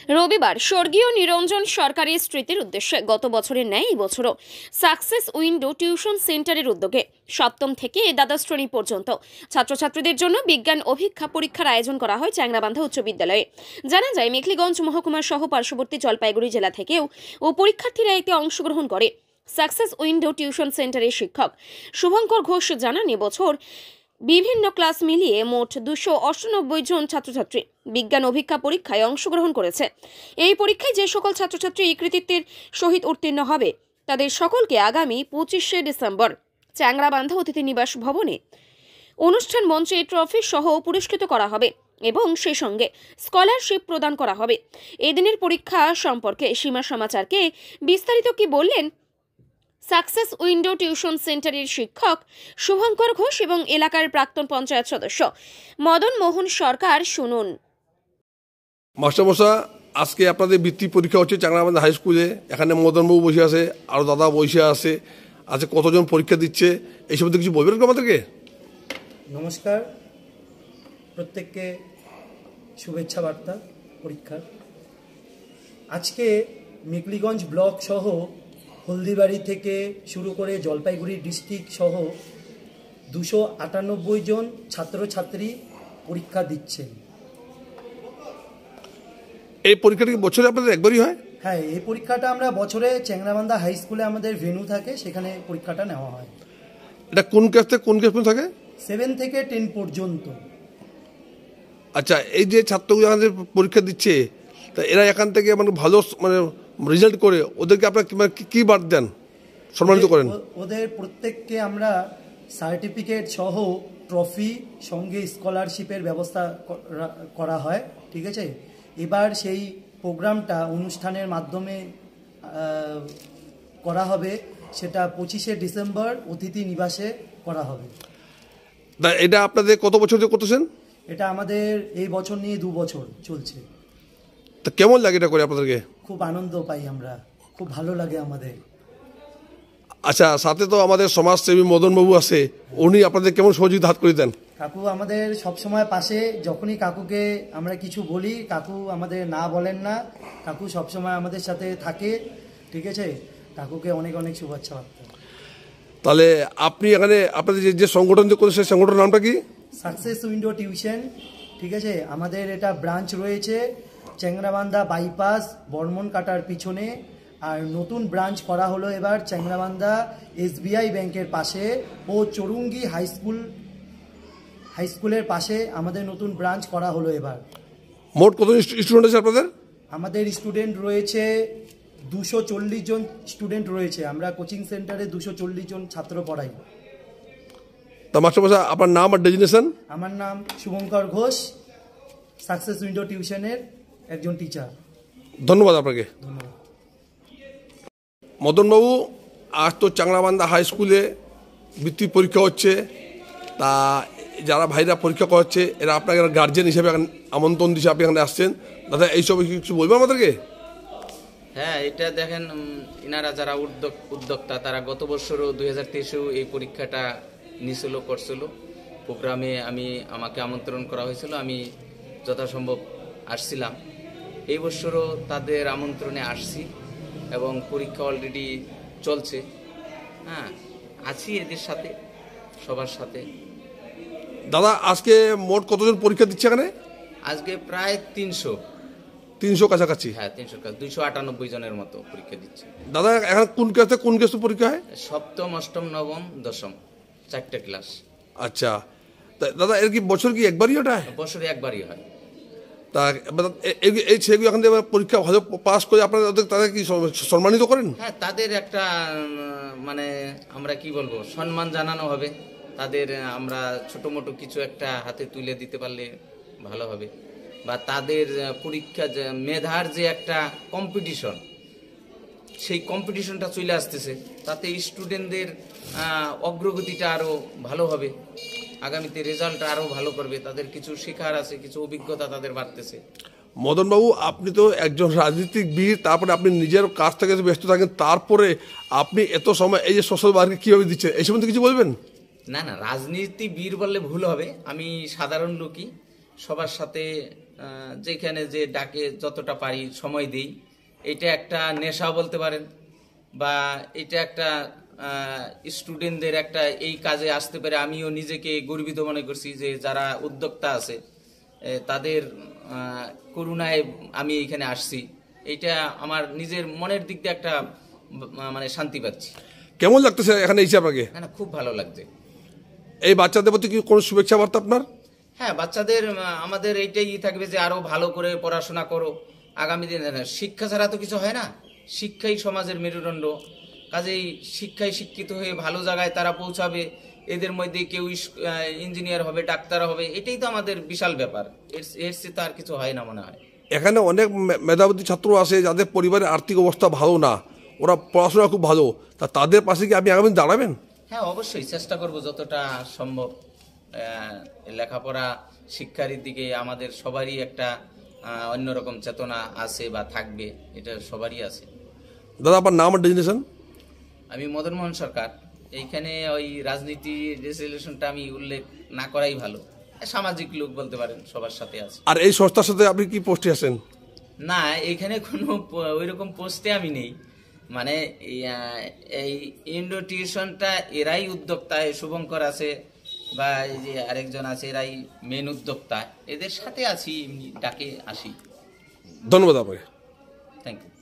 রবিবার স্বর্গীয় নিরঞ্জন সরকারের স্মৃতির উদ্দেশ্যে গত বছরের ন্যায় এই বছরও সাকসেস উইন্ডো টিউশন সেন্টারের উদ্যোগে সপ্তম থেকে দ্বাদশ শ্রেণী পর্যন্ত ছাত্রছাত্রীদের জন্য বিজ্ঞান অভিজ্ঞা পরীক্ষার আয়োজন করা হয় চ্যাংরাবান্ধা উচ্চ বিদ্যালয়ে। জানা যায়, মেখলিগঞ্জ মহকুমা সহ পার্শ্ববর্তী জলপাইগুড়ি জেলা থেকেও পরীক্ষার্থীরা এতে অংশগ্রহণ করে। সাকসেস উইন্ডো টিউশন সেন্টারের শিক্ষক শুভঙ্কর ঘোষ জানান, এবছর বিভিন্ন ক্লাস মিলিয়ে মোট 298 জন ছাত্রছাত্রী বিজ্ঞান অভিজ্ঞা পরীক্ষায় অংশগ্রহণ করেছে। এই পরীক্ষায় যে সকল ছাত্রছাত্রী এই কৃতিত্বের সহিত উত্তীর্ণ হবে তাদের সকলকে আগামী 25শে ডিসেম্বর চ্যাংরাবান্ধা অতিথি নিবাস ভবনে অনুষ্ঠান মঞ্চে ট্রফি সহ পুরস্কৃত করা হবে এবং সেই সঙ্গে স্কলারশিপ প্রদান করা হবে। এদিনের পরীক্ষা সম্পর্কে সীমা সমাচারকে বিস্তারিত কি বললেন সাকসেস উইন্ডো টিউশন সেন্টারের শিক্ষক শুভঙ্কর ঘোষ এবং এলাকার প্রাক্তন পঞ্চায়েত সদস্য মদন মোহন সরকার, শুনুন। মাস্টারমশাই, আজকে আপনাদের বৃত্তি পরীক্ষা হচ্ছে চ্যাংরাবান্ধা হাই স্কুলে। এখানে মদনবাবু বসে আছে, আরও দাদা বসে আছে। আজকে কতজন পরীক্ষা দিচ্ছে এই সম্বন্ধে কিছু বলবেন আমাদেরকে? নমস্কার, প্রত্যেককে শুভেচ্ছা বার্তা পরীক্ষার। আজকে মেখলিগঞ্জ ব্লক সহ হলদিবাড়ি থেকে শুরু করে জলপাইগুড়ি ডিস্ট্রিক্ট সহ 298 জন ছাত্রছাত্রী পরীক্ষা দিচ্ছেন। এই পরীক্ষাটা কি বছরে আপনাদের একবারই হয়? হ্যাঁ, এই পরীক্ষাটা আমরা বছরে চ্যাংরাবান্ধা হাই স্কুলে আমাদের ভেন্যু থাকে, সেখানে পরীক্ষাটা নেওয়া হয়। এটা কোন ক্লাস থেকে কোন ক্লাস পর্যন্ত থাকে? 7 থেকে 10 পর্যন্ত। আচ্ছা, এই যে ছাত্রগুলো আমাদের পরীক্ষা দিচ্ছে, তা এরা এখান থেকে মানে ভালো রেজাল্ট করে ওদেরকে আপনারা কি বার্তা দেন, সম্মানিত করেন? ওদের প্রত্যেককে আমরা সার্টিফিকেট সহ ট্রফি সঙ্গে স্কলারশিপের ব্যবস্থা করা হয়। ঠিক আছে, এবার সেই প্রোগ্রামটা অনুষ্ঠানের মাধ্যমে করা হবে, সেটা 25শে ডিসেম্বর অতিথি নিবাসে করা হবে। এটা আপনাদের কত বছর ধরে করতেছেন? এটা আমাদের এই বছর নিয়ে 2 বছর চলছে। তা কেমন লাগে এটা করে আপনাদেরকে? খুব আনন্দ পাই আমরা, খুব ভালো লাগে আমাদের। আচ্ছা, সাথে তো আমাদের সমাজসেবী মদনবাবু আছে, উনি আপনাদের কেমন সহযোগিতা হাত করে দেন? কাকু আমাদের সবসময় পাশে, যখনই কাকুকে আমরা কিছু বলি কাকু আমাদের না বলেন না, কাকু সবসময় আমাদের সাথে থাকে। ঠিক আছে, কাকুকে অনেক অনেক শুভেচ্ছা বার্তা। তাহলে আপনি এখানে আপনাদের যে সংগঠন যে করেছে সেই সংগঠনের নামটা কি? Success window tuition. ঠিক আছে, আমাদের এটা ব্রাঞ্চ রয়েছে চ্যাংরাবান্ধা বাইপাস বর্মন কাটার পিছনে, আর নতুন ব্রাঞ্চ করা হলো এবার চ্যাংরাবান্ধা SBI ব্যাংকের পাশে ও চরুঙ্গি হাই স্কুলের পাশে আমাদের নতুন ব্রাঞ্চ করা হলো এবার। মোট কত স্টুডেন্ট আছে আপনাদের? আমাদের স্টুডেন্ট রয়েছে 240 জন স্টুডেন্ট রয়েছে। আমরা কোচিং সেন্টারে 240 জন ছাত্র পড়াই। তা মাস্টারমশাই, আপনার নাম আর ডেজিনেশন? আমার নাম শুভঙ্কর ঘোষ, সাকসেস উইন্ডো টিউশনের একজন টিচার। ধন্যবাদ আপনাকে। ধন্যবাদ। মদনবাবু, আজ তো চ্যাংরাবান্ধা হাই স্কুলে বৃত্তি পরীক্ষা হচ্ছে, তা যারা ভাইরা পরীক্ষা করাচ্ছে এরা আপনাকে গার্জেন হিসেবে আমন্ত্রণ দিচ্ছে, আপনি এখানে আসছেন। দাদা, এইসব কিছু বলবেন আমাদেরকে? হ্যাঁ, এটা দেখেন, ইনারা যারা উদ্যোক্তা তারা গত বছরও 2023-এও এই পরীক্ষাটা নিছিল, করছিল। প্রোগ্রামে আমাকে আমন্ত্রণ করা হয়েছিল, আমি যথাসম্ভব আসছিলাম। এই বছরও তাদের আমন্ত্রণে আসছি এবং পরীক্ষা অলরেডি চলছে। হ্যাঁ, আছি এদের সাথে, সবার সাথে। দাদা, আজকে মোট কতজন পরীক্ষা দিচ্ছে এখানে? আজকে প্রায় 300 কাছাকাছি। হ্যাঁ, 300 298 জনের মতো পরীক্ষা দিচ্ছে। দাদা, এখন কোন ক্লাসে কোন ক্লাসে পরীক্ষা হয়? সপ্তম, অষ্টম, নবম, দশম, 4টে ক্লাস। আচ্ছা, দাদা এর কি বছর কি একবারই ওটা? বছরে একবারই হয়। তা এই ছেলেগুলো এখন পরীক্ষা ভালো পাস করে আপনারা তাদের কি সম্মানিত করেন? হ্যাঁ, তাদের একটা মানে আমরা কি বলবো, সম্মান জানানো হবে তাদের। আমরা ছোট মোটো কিছু একটা হাতে তুলে দিতে পারলে ভালো হবে। বা তাদের পরীক্ষা মেধার যে একটা কম্পিটিশন, সেই কম্পিটিশনটা চলে আসতেছে, তাতে স্টুডেন্টদের অগ্রগতিটা আরও ভালো হবে, আগামীতে রেজাল্ট আরও ভালো করবে, তাদের কিছু শেখার আছে, কিছু অভিজ্ঞতা তাদের বাড়তেছে। মদনবাবু, আপনি তো একজন রাজনীতিবিদ, তারপরে আপনি নিজের কাজ থেকে ব্যস্ত থাকেন, তারপরে আপনি এত সময় এই যে সোশ্যাল ওয়ার্কে কীভাবে দিচ্ছেন এই সম্বন্ধে কিছু বলবেন? না, রাজনীতিবিদ বললে ভুল হবে, আমি সাধারণ লোকই, সবার সাথে যেখানে যে ডাকে যতটা পারি সময় দিই। এটা একটা নেশা বলতে পারেন, বা এটা একটা স্টুডেন্টদের একটা এই কাজে আসতে পারে আমিও নিজেকে গর্বিত মনে করছি যে যারা উদ্যোক্তা আছে তাদের করুণায় আমি এখানে আসছি। এটা আমার নিজের মনের দিক দিয়ে একটা মানে শান্তি পাচ্ছি। কেমন লাগতেছে এখানে এসে আপনাকে? না, খুব ভালো লাগছে। এই বাচ্চাদের প্রতি কি কোনো শুভেচ্ছা বার্তা আপনার? হ্যাঁ, বাচ্চাদের আমাদের এইটাই থাকবে যে আরো ভালো করে পড়াশোনা করো। আগামী দিনে শিক্ষা ছাড়া তো কিছু হয় না, শিক্ষাই সমাজের মেরুদণ্ড। কাজেই শিক্ষায় শিক্ষিত হয়ে ভালো জায়গায় তারা পৌঁছাবে। এদের মধ্যে কেউ ইঞ্জিনিয়ার হবে, ডাক্তার হবে, এটাই তো আমাদের বিশাল ব্যাপার। এর চেয়ে তো আর কিছু হয় না মনে হয়। এখানে অনেক মেধাবী ছাত্র আছে যাদের পরিবারের আর্থিক অবস্থা ভালো না, ওরা পড়াশোনা খুব ভালো, তা তাদের পাশে কি আপনি আগামী দিন দাঁড়াবেন? হ্যাঁ, অবশ্যই চেষ্টা করব যতটা সম্ভব। লেখাপড়া শিক্ষার দিকে আমাদের সবারই একটা অন্যরকম চেতনা আছে বা থাকবে, এটা সবারই আছে। দাদা আপনার নাম আর ডেজিনেশন? আমি মদন মোহন সরকার। এইখানে ওই রাজনীতি রেজলিউশনটা আমি উল্লেখ না করাই ভালো। সামাজিক লোক বলতে পারেন, সবার সাথে আছে। আর এই সংস্থার সাথে আপনি কি পোস্টে আছেন? না, এখানে কোনো ওইরকম পোস্টে আমি নেই। মানে এই ইন্ডো টিউশনটা এরাই উদ্যোক্তা, শুভঙ্কর আছে বা এই যে আরেকজন আছে, এরাই মেন উদ্যোক্তা। এদের সাথে আছি, এমনি ডাকে আসি। ধন্যবাদ আপনাকে। Thank you.